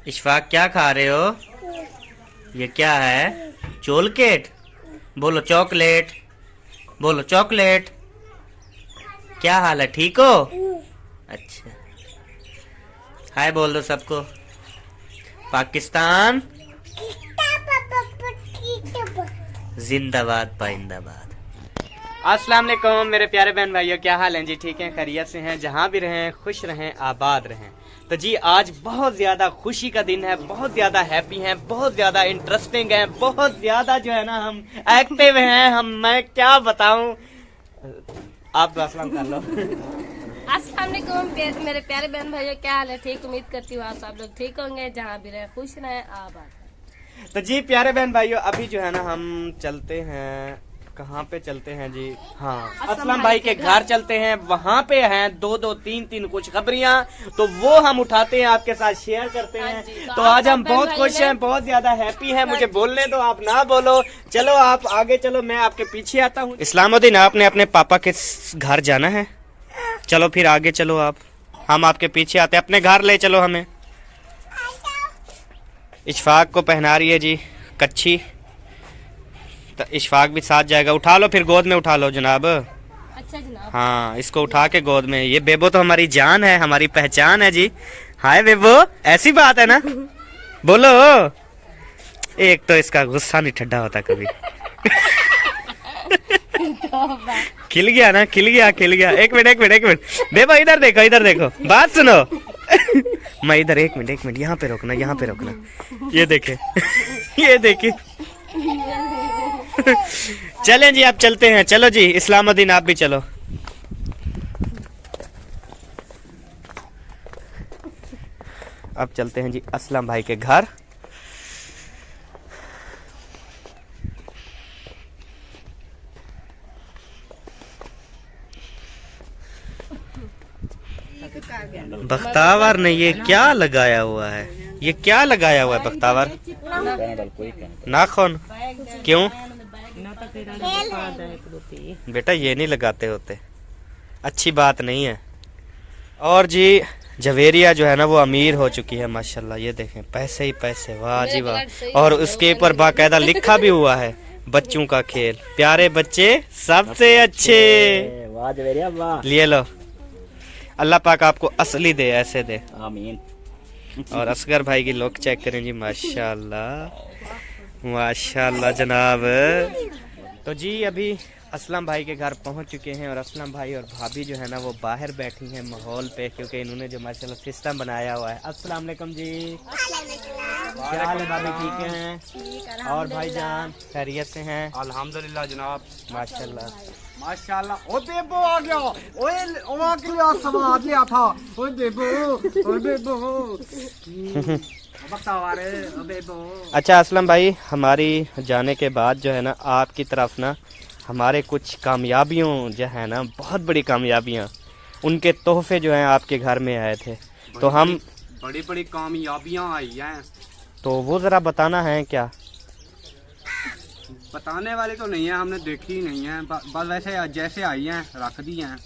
इशफाक क्या खा रहे हो? ये क्या है? चॉकलेट? बोलो चॉकलेट, बोलो चॉकलेट। क्या हाल है, ठीक हो? अच्छा, हाय बोल दो सबको। पाकिस्तान जिंदाबाद पाइंदाबाद। अस्सलाम वालेकुम मेरे प्यारे बहन भाइयों, क्या हाल है जी? ठीक हैं, खैरियत से हैं? जहाँ भी रहें खुश रहें, आबाद रहें। तो जी आज बहुत ज़्यादा खुशी का दिन है, बहुत ज़्यादा हैप्पी हैं, बहुत ज़्यादा इंटरेस्टिंग है, बहुत ज़्यादा जो है ना हम एक्टिव हैं। मैं क्या बताऊं, आप तो अस्सलाम कर लो। अस्सलाम वालेकुम मेरे प्यारे बहन भाइयों, क्या हाल है? ठीक, उम्मीद करती हूँ आप सब लोग ठीक होंगे, जहाँ भी रहे खुश रहें, आबाद। तो जी प्यारे बहन भाइयों, अभी जो है ना हम चलते हैं, कहाँ पे चलते हैं जी? हाँ, असलम भाई के घर चलते हैं। वहाँ पे हैं दो तीन कुछ खबरियाँ, तो वो हम उठाते हैं, आपके साथ शेयर करते हैं। तो आज हम बहुत खुश हैं, बहुत ज्यादा हैप्पी हैं। मुझे बोलने दो, आप ना बोलो। चलो आप आगे चलो, मैं आपके पीछे आता हूँ। इस्लामुद्दीन, आपने अपने पापा के घर जाना है? चलो फिर आगे चलो आप, हम आपके पीछे आते हैं। अपने घर ले चलो हमें। इशफाक को पहना रही है जी कच्छी, तो इशफाक भी साथ जाएगा। उठा लो फिर, गोद में उठा लो जनाब। अच्छा जनाब। हाँ, इसको उठा के गोद में। ये बेबो तो हमारी जान है, हमारी पहचान है जी। हाय बेबो, ऐसी बात है ना? बोलो। एक तो इसका गुस्सा नहीं ठंडा होता कभी। खिल गया ना, खिल गया खिल गया। एक मिनट बेबो इधर देखो, इधर देखो, बात सुनो। मैं इधर, एक मिनट यहाँ पे रोकना, यहाँ पे रोकना। ये देखे, ये देखे। चलें जी, आप चलते हैं। चलो जी इस्लामुद्दीन, आप भी चलो। अब चलते हैं जी असलम भाई के घर। बख्तावर ने ये क्या लगाया हुआ है? ये क्या लगाया हुआ है बख्तावर? नाखून? क्यों बेटा, ये नहीं लगाते होते, अच्छी बात नहीं है। और जी जवेरिया जो है ना वो अमीर हो चुकी है माशाल्लाह। ये देखें, पैसे ही पैसे, वाह जी वाह। और उसके ऊपर बाकायदा लिखा भी हुआ है, बच्चों का खेल, प्यारे बच्चे सबसे अच्छे। वाह जवेरिया वाह। लिए लो, अल्लाह पाक आपको असली दे, ऐसे दे, आमीन। और असगर भाई की लुक चेक करें जी, माशाल्लाह माशाल्लाह जनाब। तो जी अभी असलम भाई के घर पहुंच चुके हैं, और असलम भाई और भाभी जो है ना वो बाहर बैठी हैं माहौल पे, क्योंकि इन्होंने जो माशाल्लाह सिस्टम बनाया हुआ है। अस्सलाम वालेकुम जी, क्या हाल है भाभी? ठीक हैं? और भाईजान खैरियत से हैं? अल्हम्दुलिल्लाह जनाब, माशाल्लाह माशाल्लाह। ओ बेबो आ गया, ओए ओवा के लिए सवाद लिया था। ओए बेबो, ओए बेबो। बख्तावर है, ओ बेबो। अच्छा असलम भाई, हमारी जाने के बाद जो है ना आपकी तरफ ना हमारे कुछ कामयाबियों जो है ना, बहुत बड़ी कामयाबियाँ, उनके तोहफे जो हैं आपके घर में आए थे। तो हम बड़ी बड़ी कामयाबियाँ आई हैं। तो वो ज़रा बताना है क्या? बताने वाले तो नहीं है, हमने देखी नहीं है, बस वैसे जैसे आई हैं रख दी हैं।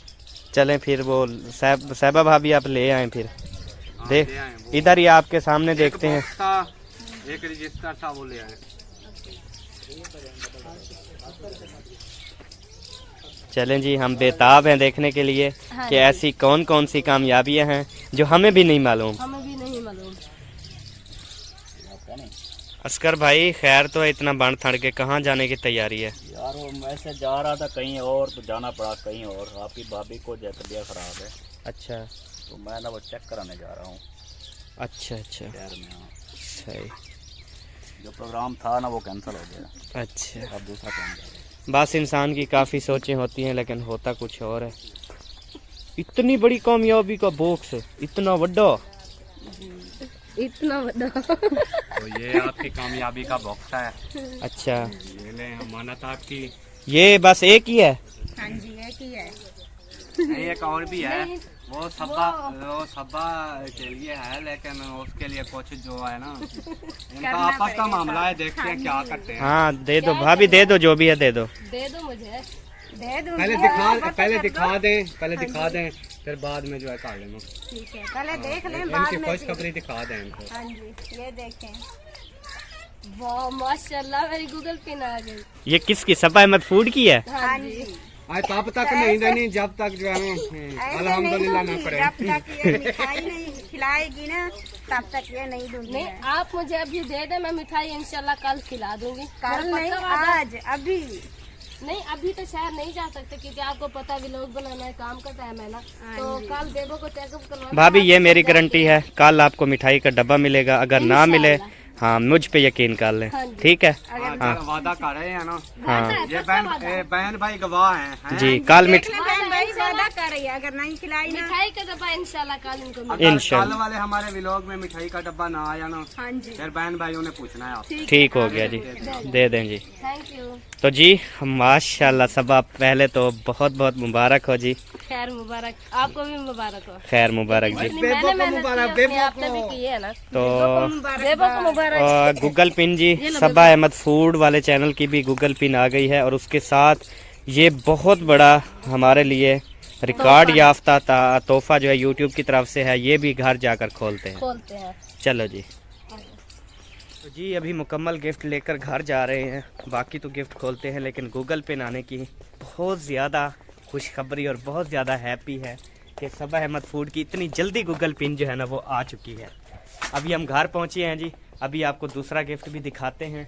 चलें फिर, वो साहबा भाभी आप ले आए फिर। हाँ, देख ले आए वो। इधर ही आपके सामने देखते हैं। बॉक्स था, एक रजिस्टर था, वो ले आए। चलें जी, हम बेताब हैं देखने के लिए कि ऐसी कौन कौन सी कामयाबियां हैं जो हमें भी नहीं मालूम। हमें भी नहीं मालूम। अस्कर भाई खैर तो है, इतना बन थड़ के कहाँ जाने की तैयारी है? यार वो मैं से जा रहा था कहीं और, तो जाना पड़ा कहीं और। आपकी भाभी को तबीयत खराब है। अच्छा, तो मैं ना वो चेक कराने जा रहा हूँ अच्छा अच्छा, शहर में। हाँ, सही। जो प्रोग्राम था ना वो कैंसिल हो गया, अच्छा, अब दूसरा काम जा रहा है। बस इंसान की काफ़ी सोचें होती हैं, लेकिन होता कुछ और है। इतनी बड़ी कामयाबी का बॉक्स, इतना बड़ा, इतना बड़ा। तो ये आपकी कामयाबी का बॉक्स है। अच्छा, ये ले अमानत आपकी। ये बस एक ही है? हाँ जी, एक ही है। नहीं, एक और भी है, वो सब्बा के लिए है, लेकिन उसके लिए कुछ जो है ना इनका आपस का मामला है, देखते हैं क्या करते हैं। हाँ दे दो भाभी, दे दो, जो भी है दे दो। दे दो मुझे। दे दूंगी। पहले दिखा दें फिर बाद में जो है कर लेना। ठीक है, पहले देख लें बाद में। खुशखबरी दिखा दें इनको। हाँ जी, ये देखें। वाह माशाल्लाह, मेरी गूगल पिन आ गई। ये किसकी? सबा अहमद फूड की है। हाँ जी। आज तब तक नहीं देनी जब तक जो है अल्हम्दुलिल्लाह ना करे। जब तक ये मिठाई नहीं खिलाएगी ना तब तक ये नहीं दूंगी। नहीं, आप मुझे अभी दे दे, मैं मिठाई इंशाल्लाह कल खिला दूंगी। कल मेरा नहीं, पक्का वादा। आज अभी नहीं, अभी तो शहर नहीं जा सकते क्योंकि आपको पता है व्लॉग बनाना है, काम का टाइम है ना। तो कल बेबो को चेकअप करवा। भाभी ये मेरी गारंटी है, कल आपको मिठाई का डब्बा मिलेगा। अगर ना मिले, हाँ मुझ पे यकीन कर लें। हाँ जी। ठीक है। हाँ वादा कर रहे हैं ना। हाँ ये बहन भाई गवाह हैं। जी, कल बहन भाई वादा कर रही है, अगर नहीं खिलाई ना मिठाई का डब्बा इंशाल्लाह कल इनको मिलेगा। अगर इंशाल्लाह। कल वाले हमारे व्लॉग में मिठाई का डब्बा ना आया ना, हाँ जी फिर बहन भाइयों ने पूछना है आपसे। ठीक हो गया जी, दे दें जी। Thank you. तो जी माशाल्लाह सबा, पहले तो बहुत बहुत मुबारक हो जी। खैर मुबारक, आपको भी मुबारक हो। खैर मुबारक जी। इतनी मैंने मेहनत की, अपने आप ने भी की है ना। तो बेबो को मुबारक। गूगल पिन जी, सबा अहमद फूड वाले चैनल की भी गूगल पिन आ गई है। और उसके साथ ये बहुत बड़ा हमारे लिए रिकॉर्ड याफ्ता तोहफा जो है यूट्यूब की तरफ से है, ये भी घर जाकर खोलते हैं। चलो जी। तो जी अभी मुकम्मल गिफ्ट लेकर घर जा रहे हैं, बाकी तो गिफ्ट खोलते हैं। लेकिन गूगल पिन आने की बहुत ज़्यादा खुशखबरी और बहुत ज़्यादा हैप्पी है कि सबा अहमद फूड की इतनी जल्दी गूगल पिन जो है ना वो आ चुकी है। अभी हम घर पहुँचे हैं जी, अभी आपको दूसरा गिफ्ट भी दिखाते हैं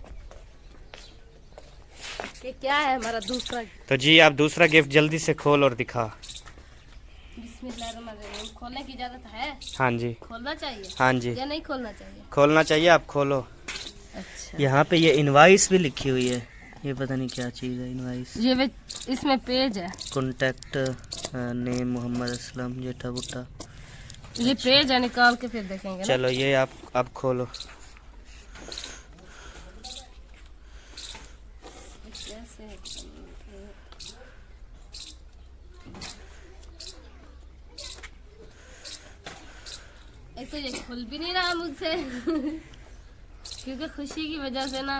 कि क्या है हमारा दूसरा। तो जी आप दूसरा गिफ्ट जल्दी से खोल और दिखा। बिस्मिल्लाहिर्रहमानिर्रहीम। खोलने की इजाजत है? हाँ जी, खोलना चाहिए हाँ जी, या नहीं खोलना चाहिए? खोलना चाहिए। आप खोलो। अच्छा, यहाँ पे ये इनवाइस भी लिखी हुई है, ये पता नहीं क्या चीज़ है। इनवाइस, ये इसमें पेज है। कॉन्टैक्ट नेम मोहम्मद असलम जेठा भुट्टा। ये पेज है, निकाल के फिर देखेंगे ना। चलो ये आप अब खोलो। एक तो ये खुल भी नहीं रहा मुझसे क्योंकि खुशी की वजह से ना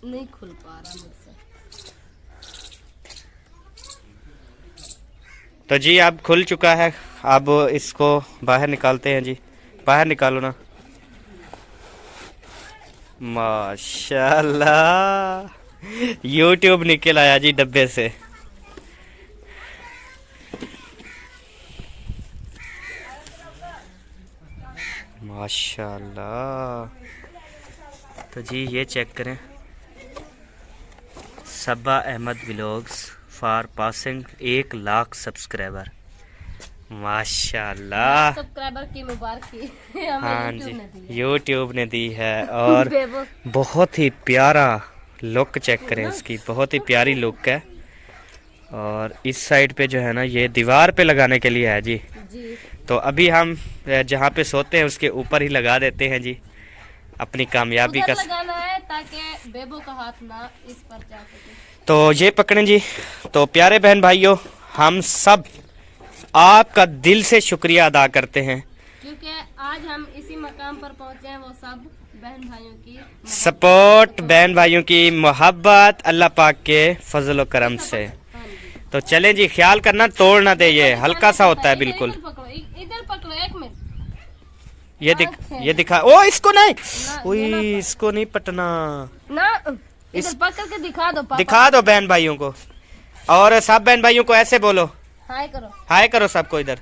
नहीं खुल पा रहा मुझसे। तो जी अब खुल चुका है, अब इसको बाहर निकालते हैं जी। बाहर निकालो ना। माशाल्लाह, यूट्यूब निकल आया जी डब्बे से। माशाल्लाह। तो जी ये चेक करें, Saba Ahmad vlogs for passing 1 lakh subscriber. माशाल्लाह, सब्सक्राइबर की मुबारकी हाँ हमें जी, YouTube ने दी है। यूट्यूब ने दी है। और बेबो बहुत ही प्यारा लुक चेक करें इसकी, बहुत ही प्यारी लुक है। और इस साइड पे जो है ना ये दीवार पे लगाने के लिए है जी। जी, तो अभी हम जहाँ पे सोते हैं उसके ऊपर ही लगा देते हैं जी, अपनी कामयाबी उधर का। लगाना है ताकि बेबो का हाथ ना इस पर जा सके। तो ये पकड़ें जी। तो प्यारे बहन भाइयों, हम सब आपका दिल से शुक्रिया अदा करते हैं क्योंकि आज हम इसी मकाम पर पहुंचे हैं, वो सब बहन भाइयों की सपोर्ट, बहन भाइयों की मोहब्बत, अल्लाह पाक के फजल व करम से। हाँ जी। तो चलें जी, ख्याल करना तोड़ ना दे, ये हल्का सा होता है बिल्कुल। इधर पकड़ो 1 मिनट। ये दिखा। ओ इसको नहीं, ना, ओए ये ना इसको नहीं पटना। ना इधर पकड़ के दिखा दो पापा। दिखा दो बहन भाइयों को, और सब बहन भाइयों को ऐसे बोलो, हाय करो। हाय करो सबको, इधर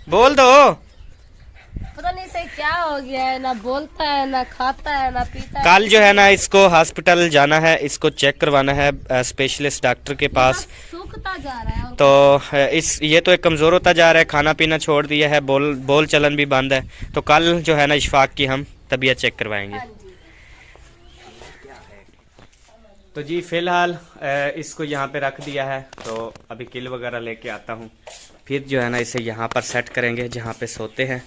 बोल दो। पता नहीं सही क्या हो गया है, ना बोलता है ना खाता है ना पीता है। कल जो है ना इसको हॉस्पिटल जाना है, इसको चेक करवाना है स्पेशलिस्ट डॉक्टर के पास। सूखता जा रहा है और तो ये तो एक कमज़ोर होता जा रहा है, खाना पीना छोड़ दिया है, बोल चलन भी बंद है। तो कल जो है ना इशफाक की हम तबीयत चेक करवाएंगे। हाँ जी। तो जी फिलहाल इसको यहाँ पे रख दिया है, तो अभी किल वगैरह लेके आता हूँ, फिर जो है ना इसे यहाँ पर सेट करेंगे, जहाँ पे सोते हैं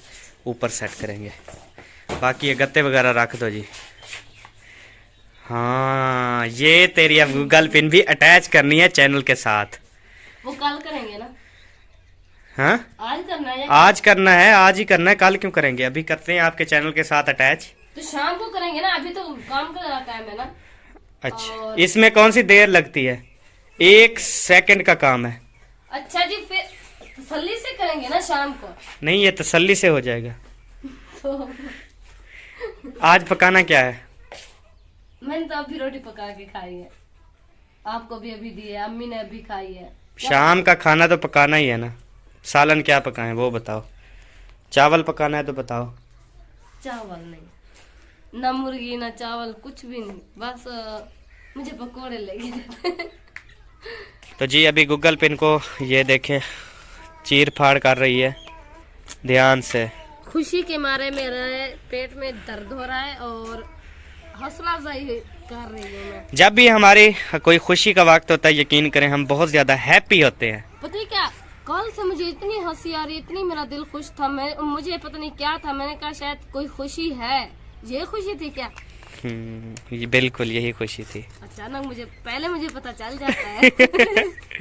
ऊपर सेट करेंगे। बाकी ये गत्ते वगैरह रख दो जी। हाँ, ये तेरी अब गूगल पिन भी अटैच करनी है चैनल के साथ। वो कल करेंगे ना? हाँ आज करना है या आज करना है, आज ही करना है, कल क्यों करेंगे? अभी करते हैं आपके चैनल के साथ अटैच। तो शाम को करेंगे ना, अभी तो काम का टाइम है ना। अच्छा, और- इसमें कौन सी देर लगती है? 1 सेकंड का काम है। अच्छा जी, फिर तसल्ली से करेंगे ना शाम को। नहीं, ये तसल्ली से हो जाएगा। तो आज पकाना क्या है? मैंने तो अभी रोटी पका के खाई है, आपको भी अभी दी है, अम्मी ने अभी खाई है। शाम का खाना तो पकाना ही है ना। सालन क्या पकाएं वो बताओ। चावल पकाना है तो बताओ। चावल नहीं, ना मुर्गी ना चावल, कुछ भी नहीं, बस मुझे पकोड़े लगे देते। तो जी अभी गूगल पिन को ये देखें चीर फाड़ कर रही है ध्यान से। खुशी के मारे मेरे पेट में दर्द हो रहा है और हौसला अफजाई कर रही हूँ मैं। जब भी हमारी कोई खुशी का वक्त होता है, यकीन करें हम बहुत ज्यादा हैप्पी होते हैं। पता है क्या, कल से मुझे इतनी हंसी आ रही, इतनी मेरा दिल खुश था, मुझे पता नहीं क्या था, मैंने कहा शायद कोई खुशी है। ये खुशी थी क्या? ये बिल्कुल यही खुशी थी। अचानक मुझे पता चल जाता है।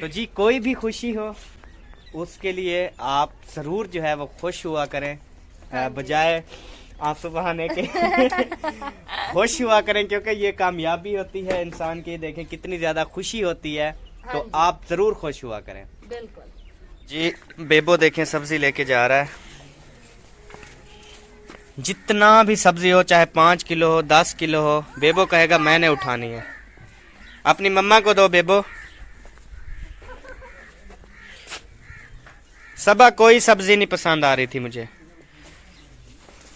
तो जी कोई भी खुशी हो उसके लिए आप जरूर जो है वो खुश हुआ करें, बजाय आंसू बहाने के। खुश हुआ करें, क्योंकि ये कामयाबी होती है इंसान की। देखें कितनी ज्यादा खुशी होती है, तो आप जरूर खुश हुआ करें। बिल्कुल जी बेबो देखें सब्जी लेके जा रहा है। जितना भी सब्जी हो, चाहे 5 किलो हो 10 किलो हो, बेबो कहेगा मैंने उठानी है। अपनी मम्मा को दो बेबो। सबा कोई सब्जी नहीं पसंद आ रही थी मुझे।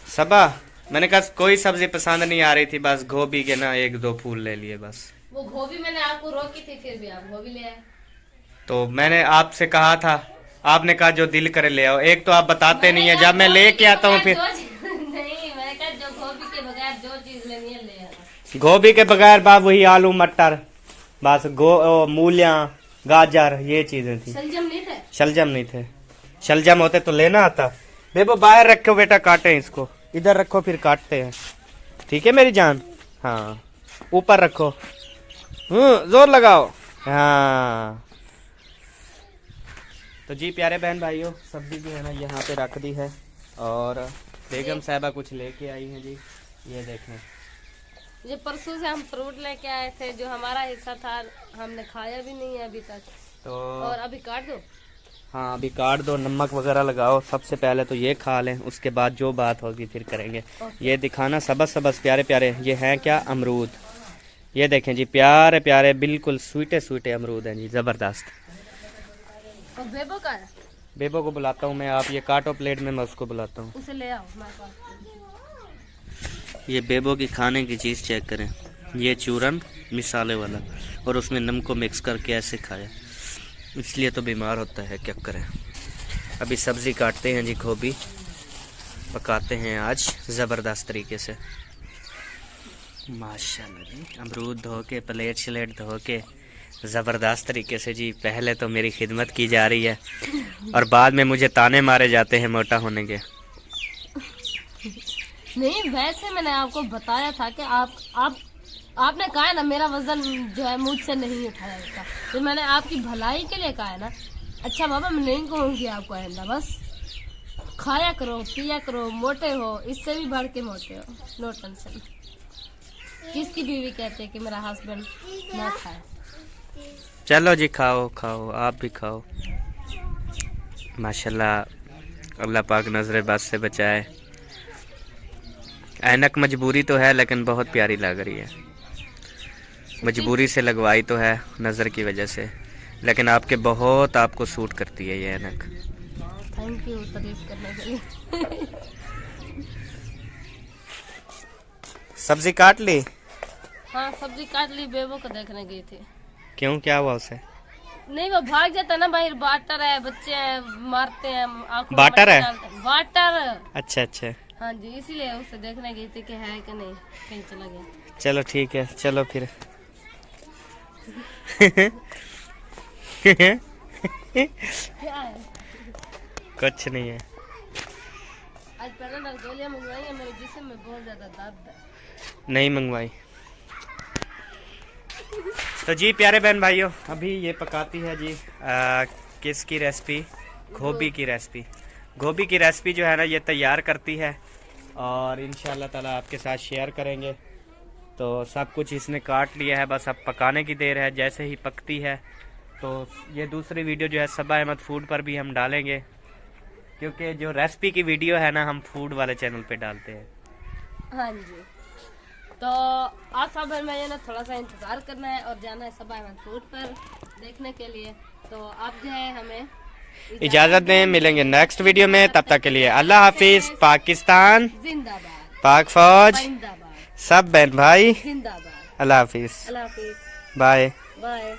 सबा मैंने कहा कोई सब्जी पसंद नहीं आ रही थी, बस गोभी के ना 1-2 फूल ले लिए बस। वो गोभी मैंने आपको रोकी थी, फिर भी आप गोभी ले आए। तो मैंने आपसे कहा था, आपने कहा जो दिल करे ले आओ। एक तो आप बताते नहीं है, जब मैं लेके आता हूँ फिर नहीं, मैंने कहा जो गोभी के बगैर जो चीज लेनी है ले आना। गोभी के बगैर बाप वही आलू मटर, बस मूलियाँ गाजर ये चीजें थी। शलजम नहीं थे? शलजम नहीं थे। शलजम होते तो लेना आता। बेबो बाहर रखो बेटा, काटे इसको। इधर रखो फिर काटते हैं, ठीक है मेरी जान। हाँ ऊपर रखो, जोर लगाओ। हाँ तो जी प्यारे बहन भाइयों, सब्जी जो है ना यहाँ पे रख दी है और बेगम साहिबा कुछ लेके आई हैं जी। ये देखें, जो परसों से हम फ्रूट लेके आए थे, जो हमारा हिस्सा था, हमने खाया भी नहीं है अभी तक। तो और अभी काट दो। हाँ अभी काट दो, नमक वगैरह लगाओ। सबसे पहले तो ये खा लें, उसके बाद जो बात होगी फिर करेंगे। ये दिखाना सबस प्यारे प्यारे, ये हैं क्या, अमरूद। ये देखें जी प्यारे प्यारे बिल्कुल स्वीटे अमरूद हैं जी, जबरदस्त। और बेबो का है? बेबो को बुलाता हूँ मैं, आप ये काटो प्लेट में, मैं उसको बुलाता हूँ। उसे ले आओ हमारे पास। ये बेबो की खाने की चीज़ चेक करें, ये चूरन मिसाले वाला, और उसमें नमक को मिक्स करके ऐसे खाया, इसलिए तो बीमार होता है, क्या करें। अभी सब्ज़ी काटते हैं जी, गोभी पकाते हैं आज ज़बरदस्त तरीके से। माशाल्लाह जी, अमरूद धो के प्लेट शलेट धो के ज़बरदस्त तरीके से जी। पहले तो मेरी खिदमत की जा रही है और बाद में मुझे ताने मारे जाते हैं मोटा होने के। नहीं, वैसे मैंने आपको बताया था कि आपने कहा है ना मेरा वजन जो है मुझसे नहीं उठाया जाता, तो मैंने आपकी भलाई के लिए कहा है ना। अच्छा बाबा, मैं नहीं कहूँगी आपको आइंदा, बस खाया करो पिया करो, मोटे हो, इससे भी बढ़ के मोटे हो, नो टेंशन। किसकी बीवी कहते हैं कि मेरा हस्बैंड ना खाए। चलो जी खाओ खाओ, आप भी खाओ। माशाल्लाह अल्लाह पाक नजर बस से बचाए। ऐनक मजबूरी तो है लेकिन बहुत प्यारी लग रही है। मजबूरी से लगवाई तो है नज़र की वजह से, लेकिन आपको सूट करती है ये ऐनक। थैंक यू तारीफ करने के लिए। सब्जी काट ली? हाँ सब्जी काट ली, बेबो को देखने गई थी। क्यों, क्या हुआ उसे? नहीं वो भाग जाता है ना भाई, बाटर है, बच्चे हैं, मारते हैं, आंखों में बाटर है? वाटर। अच्छा अच्छा हाँ जी, इसीलिए उसे देखने गई थी कि है कि नहीं, कहीं चला गया। चलो ठीक है, चलो फिर। क्या है? कुछ नहीं है। आज पैराडॉल गोलियां मंगवाई है, मेरे जिस्म में बहुत ज्यादा दर्द है। नहीं मंगवाई। तो जी प्यारे बहन भाइयों, अभी ये पकाती है जी किसकी रेसिपी, गोभी की रेसिपी। गोभी की रेसिपी जो है ना ये तैयार करती है और इंशाल्लाह ताला आपके साथ शेयर करेंगे। तो सब कुछ इसने काट लिया है, बस अब पकाने की देर है। जैसे ही पकती है तो ये दूसरी वीडियो जो है सबा अहमद फूड पर भी हम डालेंगे, क्योंकि जो रेसिपी की वीडियो है ना हम फूड वाले चैनल पे डालते हैं। हाँ जी, तो आप सब में ये ना थोड़ा सा इंतजार करना है और जाना है सबा अहमद फूड पर देखने के लिए। तो आप जो है हमें इजाजत दें, मिलेंगे नेक्स्ट वीडियो में, तब तक के लिए अल्लाह हाफिज। पाकिस्तान जिंदाबाद, पाक फौज, जिंदाबाद, सब बहन भाई, जिंदाबाद। अल्लाह हाफिज, अल्लाह हाफिज, बाय। बाय।